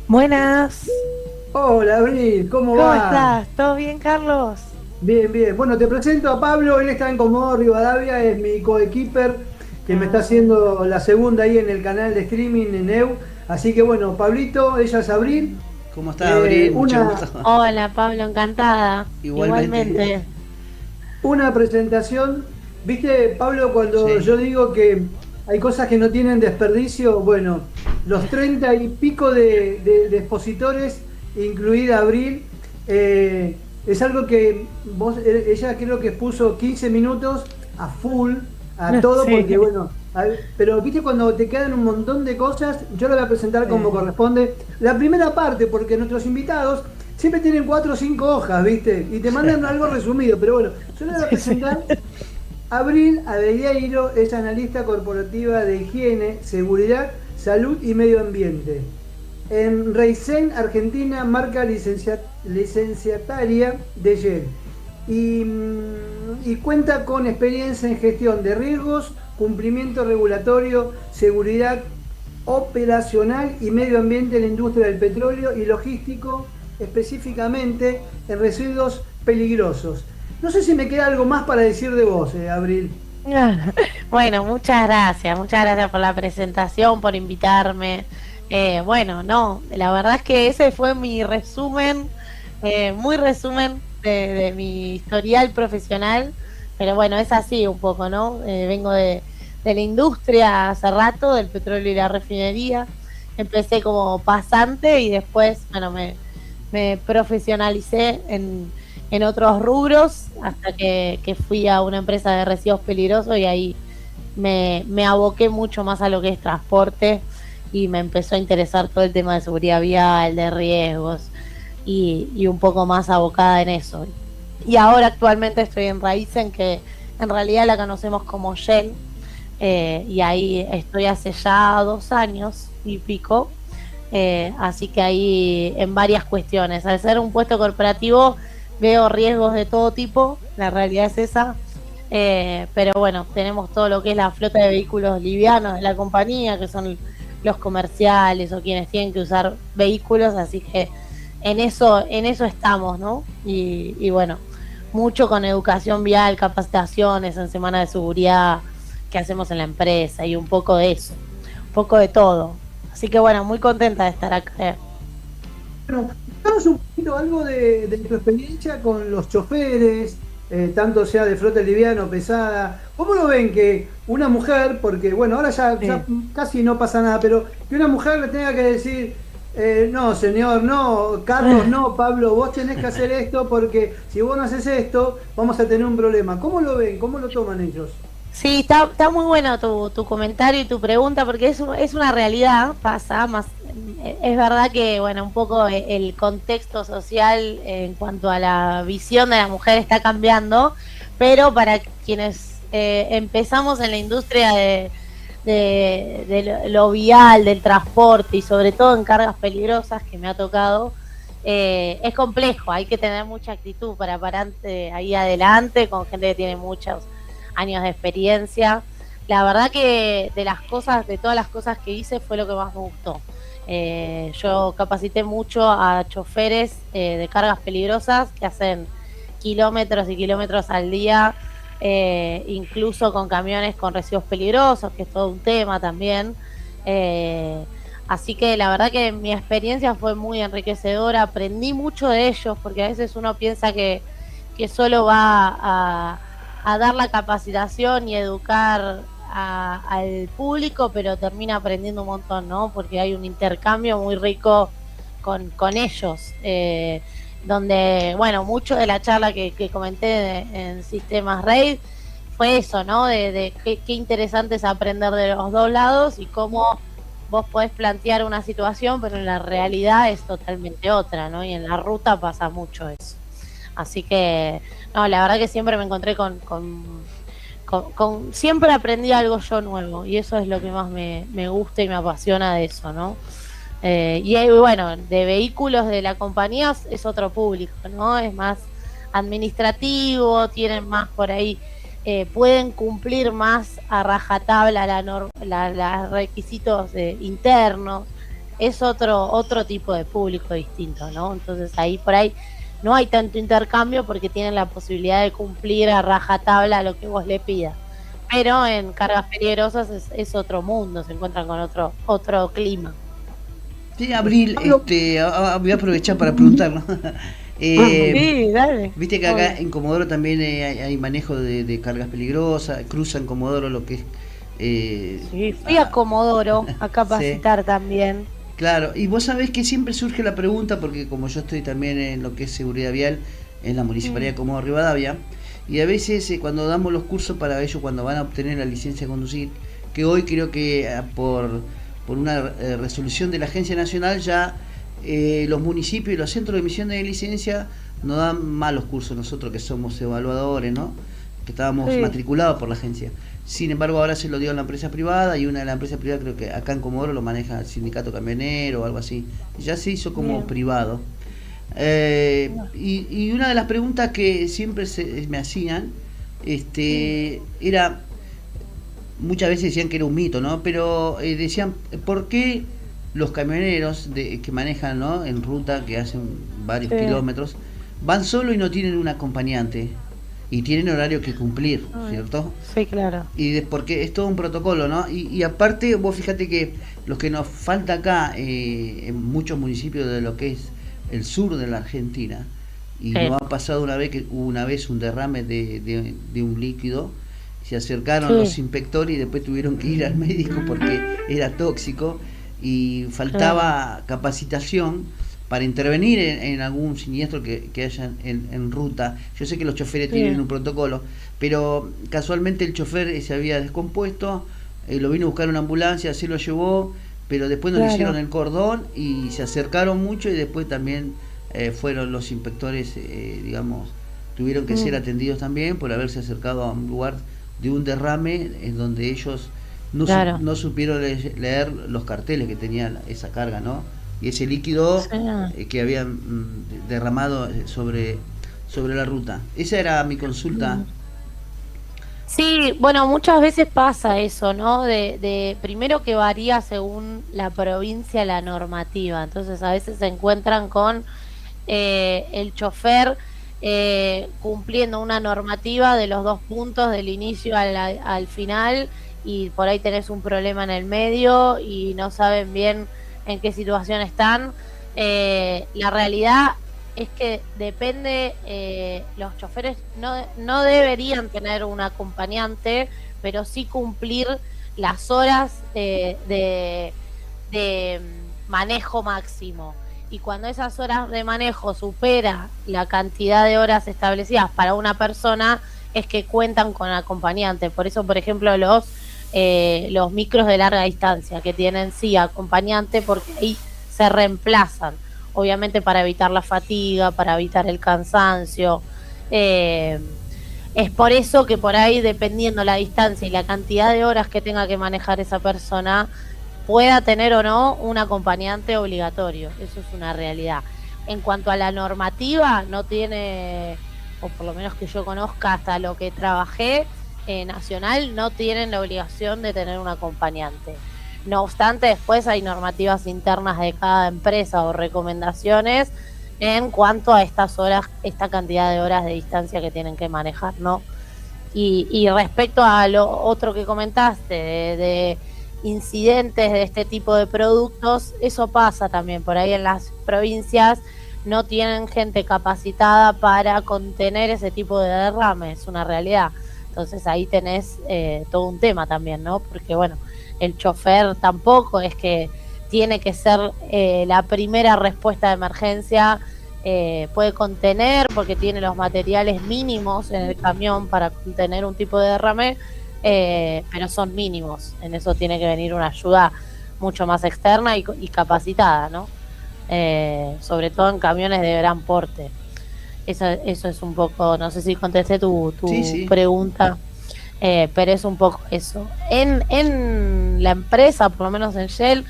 Buenas, Hola, Abril, ¿cómo ¿cómo va? estás? ¿Todo bien, Carlos? Bien, bien. Bueno, te presento a Pablo, él está en Comodoro Rivadavia, es mi coequiper que me está Ah, haciendo la segunda ahí en el canal de streaming en EU. Así que bueno, Pablito, ella es Abril. ¿Cómo estás, Eh, Abril? Mucho gusto. una, hola, Pablo, encantada. Igualmente. Igualmente. una presentación, viste, Pablo, cuando Sí. yo digo que hay cosas que no tienen desperdicio, bueno, los 30 y pico de expositores, incluida Abril, es algo que ella creo que puso 15 minutos a full, a todo, Sí, porque bueno, pero viste cuando te quedan un montón de cosas, yo lo voy a presentar como sí, corresponde. La primera parte, porque nuestros invitados siempre tienen 4 o 5 hojas, ¿viste? Y te mandan algo resumido, pero bueno, yo le voy a sí, sí. presentar. Abril Abelleiro es analista corporativa de higiene, seguridad, salud y medio ambiente. En Raizen, Argentina, marca licenciataria de Shell. Y cuenta con experiencia en gestión de riesgos, cumplimiento regulatorio, seguridad operacional y medio ambiente en la industria del petróleo y logístico, específicamente en residuos peligrosos. No sé si me queda algo más para decir de vos, Abril. Bueno, muchas gracias por la presentación, por invitarme. Bueno, no, la verdad es que ese fue mi resumen, muy resumen de mi historial profesional, pero bueno, es así un poco, ¿no? Vengo de la industria hace rato, del petróleo y la refinería. Empecé como pasante y después, bueno, me profesionalicé en otros rubros hasta que fui a una empresa de residuos peligrosos y ahí me aboqué mucho más a lo que es transporte y me empezó a interesar todo el tema de seguridad vial, de riesgos y un poco más abocada en eso. Y ahora actualmente estoy en Raizen, que en realidad la conocemos como Shell, y ahí estoy hace ya 2 años y pico. Así que ahí en varias cuestiones. Al ser un puesto corporativo veo riesgos de todo tipo, la realidad es esa. Pero bueno, tenemos todo lo que es la flota de vehículos livianos de la compañía, que son los comerciales o quienes tienen que usar vehículos, así que en eso estamos, ¿no? Y bueno, mucho con educación vial, capacitaciones en semana de seguridad que hacemos en la empresa y un poco de eso, un poco de todo. Así que bueno, muy contenta de estar acá. Bueno, contanos un poquito algo de tu experiencia con los choferes, tanto sea de flota liviana o pesada. ¿Cómo lo ven que una mujer, porque bueno, ahora ya Sí. casi no pasa nada, pero que una mujer le tenga que decir, no, señor, no, Carlos, no, Pablo, vos tenés que hacer esto porque si vos no haces esto, vamos a tener un problema. ¿Cómo lo ven? ¿Cómo lo toman ellos? Sí, está muy bueno tu comentario y tu pregunta, porque es una realidad, pasa más. Es verdad que, bueno, un poco el contexto social en cuanto a la visión de la mujer está cambiando, pero para quienes empezamos en la industria de lo vial, del transporte y sobre todo en cargas peligrosas que me ha tocado, es complejo, hay que tener mucha actitud para pararte ahí adelante con gente que tiene muchos años de experiencia. La verdad que de las cosas, de todas las cosas que hice fue lo que más me gustó. Yo capacité mucho a choferes de cargas peligrosas que hacen kilómetros y kilómetros al día, incluso con camiones con residuos peligrosos, que es todo un tema también. Eh, Así que la verdad que mi experiencia fue muy enriquecedora, aprendí mucho de ellos, porque a veces uno piensa que solo va a dar la capacitación y educar al público, pero termina aprendiendo un montón, ¿no? Porque hay un intercambio muy rico con ellos, donde, bueno, mucho de la charla que comenté en Sistemas RAID fue eso, ¿no? De qué interesante es aprender de los dos lados y cómo vos podés plantear una situación, pero en la realidad es totalmente otra, ¿no? Y en la ruta pasa mucho eso. Así que, no, la verdad que siempre me encontré siempre aprendí algo yo nuevo y eso es lo que más me gusta y me apasiona de eso, ¿no? Bueno, de vehículos de la compañía es otro público, ¿no? Es más administrativo, tienen más por ahí, pueden cumplir más a rajatabla los requisitos internos. es otro tipo de público distinto, ¿no? Entonces ahí por ahí no hay tanto intercambio porque tienen la posibilidad de cumplir a rajatabla lo que vos le pidas. Pero en cargas peligrosas es otro mundo, se encuentran con otro clima. Sí, Abril, Pablo, voy a aprovechar para preguntar, ¿no? Eh, Sí, dale. Viste que Obvio. acá en Comodoro también hay manejo de cargas peligrosas, cruzan Comodoro lo que es... Sí, fui a ah, Comodoro a sí, capacitar también. claro. Y vos sabés que siempre surge la pregunta, porque como yo estoy también en lo que es seguridad vial, en la Municipalidad Mm, de Comodoro Rivadavia, y a veces cuando damos los cursos para ellos, cuando van a obtener la licencia de conducir, que hoy creo que por una resolución de la Agencia Nacional ya los municipios y los centros de emisión de licencia nos dan malos cursos nosotros que somos evaluadores, ¿no? Que estábamos sí, matriculados por la agencia. Sin embargo, ahora se lo dio a la empresa privada y una de las empresas privadas creo que acá en Comodoro lo maneja el sindicato camionero o algo así. Ya se hizo como bien. privado. Y una de las preguntas que siempre me hacían Mm, era, muchas veces decían que era un mito, ¿no? Pero decían, ¿por qué los camioneros que manejan, ¿no? En ruta, que hacen varios sí, kilómetros, van solo y no tienen un acompañante? Y tienen horario que cumplir, ay, ¿cierto? sí, claro. Porque es todo un protocolo, ¿no? Y aparte, vos fíjate que lo que nos falta acá, en muchos municipios de lo que es el sur de la Argentina, y Sí, nos ha pasado una vez que hubo una vez un derrame de un líquido, se acercaron los sí, inspectores y después tuvieron que ir al médico porque era tóxico y claro. faltaba capacitación para intervenir en algún siniestro que haya en ruta. Yo sé que los choferes tienen Sí, un protocolo, pero casualmente el chofer se había descompuesto, lo vino a buscar una ambulancia, se lo llevó, pero después no le hicieron claro. el cordón y se acercaron mucho y después también fueron los inspectores, digamos, tuvieron que ser Mm, atendidos también por haberse acercado a un lugar de un derrame en donde ellos claro. no supieron leer los carteles que tenía esa carga, ¿no? Y ese líquido Sí. que habían derramado sobre la ruta. Esa era mi consulta. Mm. Sí, bueno, muchas veces pasa eso, ¿no? De primero que varía según la provincia la normativa. Entonces a veces se encuentran con el chofer cumpliendo una normativa de los dos puntos del inicio al final y por ahí tenés un problema en el medio y no saben bien en qué situación están. La realidad es que depende, los choferes no deberían tener un acompañante, pero sí cumplir las horas de manejo máximo. Y cuando esas horas de manejo supera la cantidad de horas establecidas para una persona, es que cuentan con acompañante. Por eso, por ejemplo, los micros de larga distancia que tienen sí acompañante, porque ahí se reemplazan, obviamente para evitar la fatiga, para evitar el cansancio. Eh, es por eso que por ahí, dependiendo la distancia y la cantidad de horas que tenga que manejar esa persona, pueda tener o no un acompañante obligatorio. Eso es una realidad. En cuanto a la normativa, no tiene, o por lo menos que yo conozca hasta lo que trabajé, nacional, no tienen la obligación de tener un acompañante. No obstante, después hay normativas internas de cada empresa o recomendaciones en cuanto a estas horas, esta cantidad de horas de distancia que tienen que manejar, ¿no? Y respecto a lo otro que comentaste, de incidentes de este tipo de productos, eso pasa también. Por ahí en las provincias no tienen gente capacitada para contener ese tipo de derrame, es una realidad. Entonces ahí tenés todo un tema también, ¿no? Porque bueno, el chofer tampoco es que tiene que ser la primera respuesta de emergencia, puede contener porque tiene los materiales mínimos en el camión para contener un tipo de derrame, pero son mínimos. En eso tiene que venir una ayuda mucho más externa y capacitada, ¿no? Sobre todo en camiones de gran porte. Eso es un poco, no sé si contesté Sí, tu sí. pregunta, pero es un poco eso. En la empresa, por lo menos en Shell,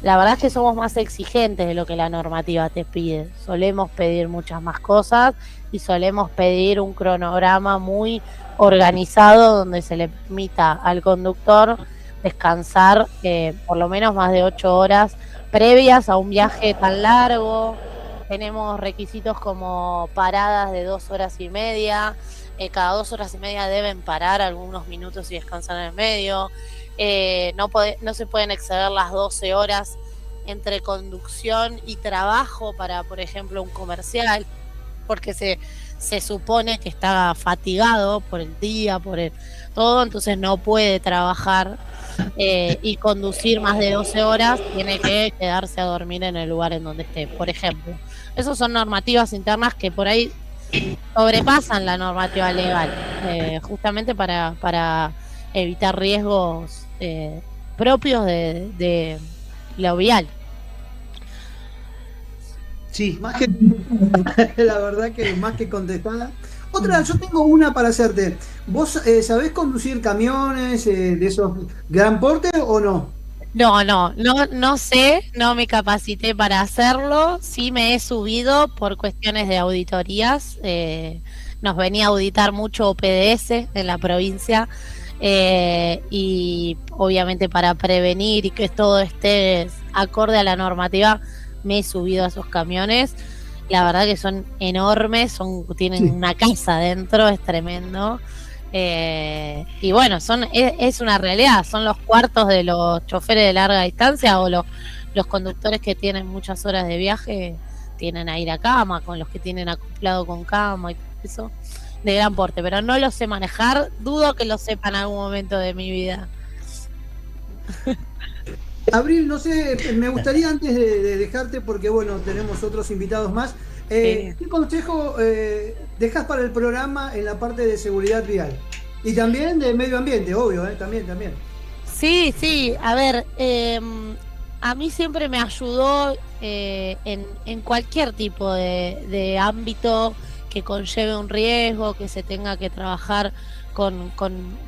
la verdad es que somos más exigentes de lo que la normativa te pide. Solemos pedir muchas más cosas y solemos pedir un cronograma muy organizado donde se le permita al conductor descansar por lo menos más de 8 horas previas a un viaje tan largo. Tenemos requisitos como paradas de 2 horas y media. Cada 2 horas y media deben parar algunos minutos y descansar en el medio. No se pueden exceder las 12 horas entre conducción y trabajo para, por ejemplo, un comercial, porque se supone que está fatigado por el día, todo, entonces no puede trabajar y conducir más de 12 horas, tiene que quedarse a dormir en el lugar en donde esté, por ejemplo. Esas son normativas internas que por ahí sobrepasan la normativa legal, justamente para evitar riesgos propios de lo vial. Sí. Más que la verdad que más que contestada. Otra, yo tengo una para hacerte. ¿Vos sabés conducir camiones de esos gran porte o no? No sé, no me capacité para hacerlo. Sí me he subido por cuestiones de auditorías. Nos venía a auditar mucho PDS en la provincia y obviamente para prevenir y que todo esté acorde a la normativa, me he subido a esos camiones. La verdad que son enormes, tienen una casa adentro, es tremendo. Y bueno, es una realidad, son los cuartos de los choferes de larga distancia o los conductores que tienen muchas horas de viaje, tienen aire a cama, con los que tienen acoplado con cama y eso, de gran porte, pero no lo sé manejar, dudo que lo sepa en algún momento de mi vida. Abril, no sé, me gustaría antes de dejarte, porque bueno, tenemos otros invitados más, ¿qué consejo dejas para el programa en la parte de seguridad vial? Y también de medio ambiente, obvio, también. Sí, a ver, a mí siempre me ayudó en cualquier tipo de ámbito que conlleve un riesgo, que se tenga que trabajar con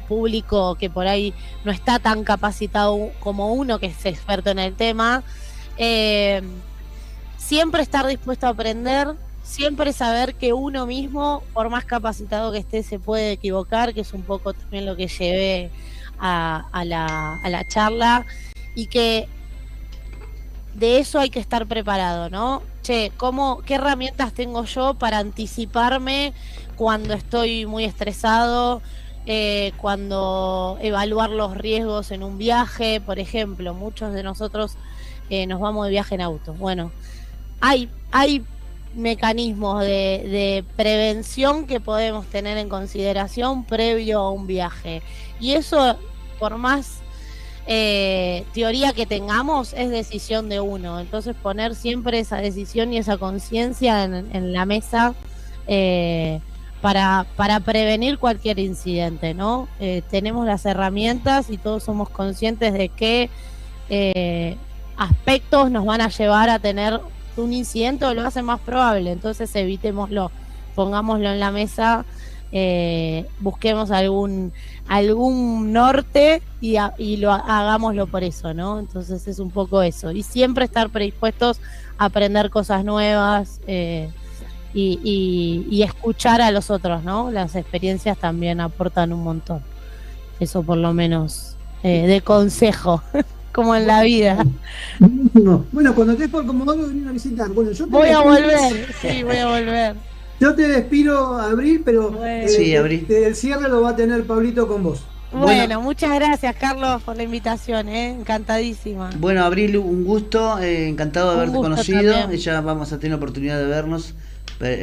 público que por ahí no está tan capacitado como uno que es experto en el tema. Siempre estar dispuesto a aprender, siempre saber que uno mismo, por más capacitado que esté, se puede equivocar, que es un poco también lo que llevé a la charla, y que de eso hay que estar preparado, ¿no? Che, ¿qué herramientas tengo yo para anticiparme cuando estoy muy estresado? Cuando evaluar los riesgos en un viaje, por ejemplo, muchos de nosotros nos vamos de viaje en auto. Bueno, hay mecanismos de prevención que podemos tener en consideración previo a un viaje. Y eso, por más teoría que tengamos, es decisión de uno. Entonces poner siempre esa decisión y esa conciencia en la mesa para prevenir cualquier incidente, ¿no? Tenemos las herramientas y todos somos conscientes de qué aspectos nos van a llevar a tener un incidente o lo hace más probable. Entonces evitémoslo, pongámoslo en la mesa, busquemos algún norte y hagámoslo por eso, ¿no? Entonces es un poco eso. Y siempre estar predispuestos a aprender cosas nuevas y escuchar a los otros, ¿no? Las experiencias también aportan un montón. Eso por lo menos de consejo, como en la vida. Bueno, cuando estés por Comodoro, venir a visitar. Bueno, voy a volver. Yo te despido, Abril, pero sí, Abril. El cierre lo va a tener Pablito con vos. Bueno, muchas gracias, Carlos, por la invitación, encantadísima. Bueno, Abril, un gusto, encantado de haberte conocido. También. Ya vamos a tener la oportunidad de vernos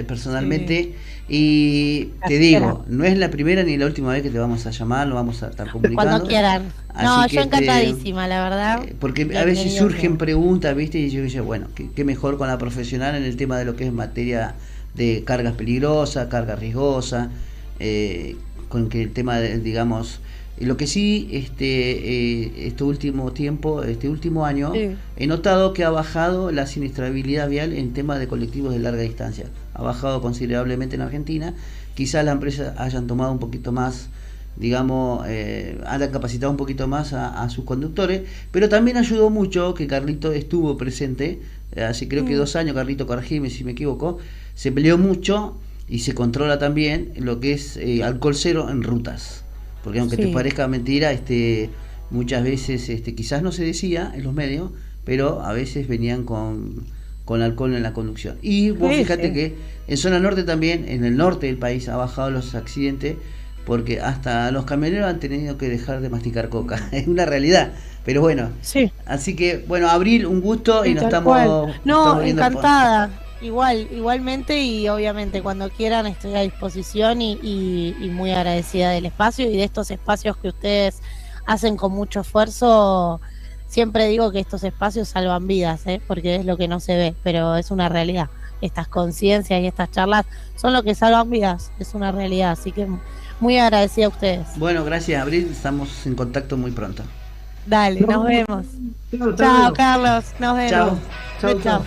personalmente. Y te digo, no es la primera ni la última vez que te vamos a llamar, lo vamos a estar comunicando. Cuando quieran. No, yo encantadísima, la verdad. Porque a veces surgen preguntas, ¿viste? Y yo digo, bueno, qué mejor con la profesional en el tema de lo que es materia de cargas peligrosas, carga riesgosa, con que el tema de, digamos, lo que sí, este último año, sí, he notado que ha bajado la siniestrabilidad vial en temas de colectivos de larga distancia. Ha bajado considerablemente en Argentina. Quizás las empresas hayan tomado un poquito más, digamos, han capacitado un poquito más a sus conductores, pero también ayudó mucho que Carlito estuvo presente, hace creo que 2 años, Carlito, corregime si me equivoco, se peleó mucho y se controla también lo que es alcohol cero en rutas. Porque aunque te parezca mentira, muchas veces quizás no se decía en los medios, pero a veces venían con alcohol en la conducción. Y vos Sí, fíjate sí. que en zona norte también, en el norte del país, ha bajado los accidentes porque hasta los camioneros han tenido que dejar de masticar coca. Es una realidad, pero bueno. Sí. Así que, bueno, Abril, un gusto y Sí, nos tal cual. No, estamos viendo por... encantada. Igualmente y obviamente cuando quieran estoy a disposición y muy agradecida del espacio y de estos espacios que ustedes hacen con mucho esfuerzo. Siempre digo que estos espacios salvan vidas, porque es lo que no se ve, pero es una realidad. Estas conciencias y estas charlas son lo que salvan vidas, es una realidad. Así que muy agradecida a ustedes. Bueno, gracias, Abril, estamos en contacto muy pronto. Dale, nos vemos. Chao, hasta Chao, luego. Carlos, nos vemos. Chao. Chao, Chao. chao.